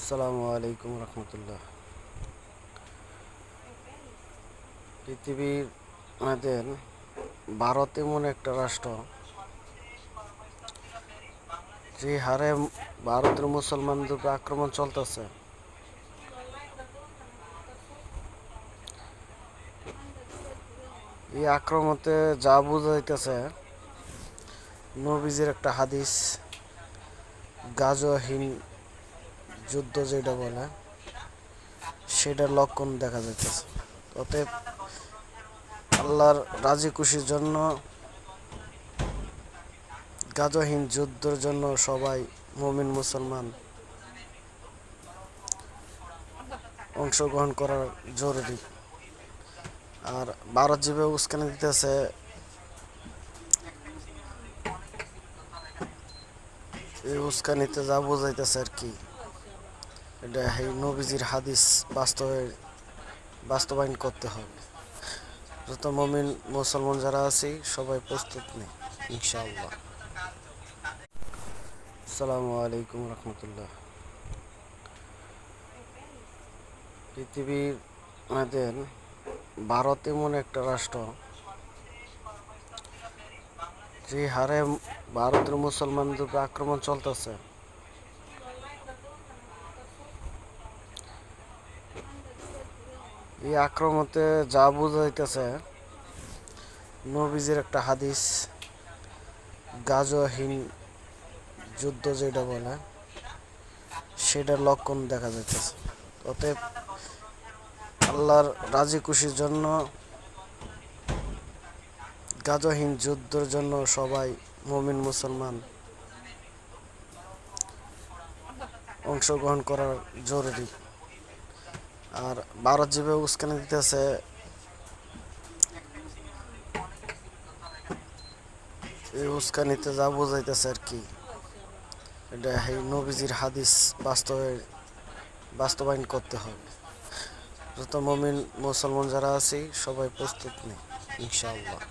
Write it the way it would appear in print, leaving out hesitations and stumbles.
আসসালামু আলাইকুম রহমতুল্লাহ। পৃথিবীর আমাদের ভারত এমন একটা রাষ্ট্র যে হারে ভারতের মুসলমানদের উপর আক্রমণ চলতেছে। এই আক্রমণতে যা বোঝা যাইতেছে, নবীজির একটা হাদিস গাজওয়াহীন যুদ্ধ যেটা বলে সেটার লক্ষণ দেখা যাইতেছে। অতএব আল্লাহর রাজি খুশির জন্য গাজওয়াহীন যুদ্ধের জন্য সবাই মুমিন মুসলমান অংশগ্রহণ করা জরুরি। আর ভারত যেভাবে উস্কানি দিতেছে, এই উস্কানিতে যা বোঝাইতেছে আর কি, এটা এই নবীজির হাদিস বাস্তবায়ন করতে হবে। যত মুমিন মুসলমান যারা আছি সবাই প্রস্তুত নেই ইনশাআল্লাহ। আসসালামু আলাইকুম রহমতুল্লাহ। পৃথিবীর আমাদের ভারত এমন একটা রাষ্ট্র যে হারে ভারতের মুসলমানদের উপর আক্রমণ চলতেছে। এই আক্রমণতে যা বোঝা যাইতেছে, নবীজির একটা হাদিস গাজওয়াহীন যুদ্ধ যেটা বলে সেটার লক্ষণ দেখা যাইতেছে। অতএব আল্লাহর রাজি খুশির জন্য গাজওয়াহীন যুদ্ধের জন্য সবাই মুমিন মুসলমান অংশগ্রহণ করা জরুরি। আর ভারত যেভাবে উস্কানি দিতেছে, এই উস্কানিতে যা বোঝাইতেছে আর কি, এটা এই নবীজির হাদিস বাস্তবায়ন করতে হবে। যত মুমিন মুসলমান যারা আছি সবাই প্রস্তুত নেই ইনশাআল্লাহ।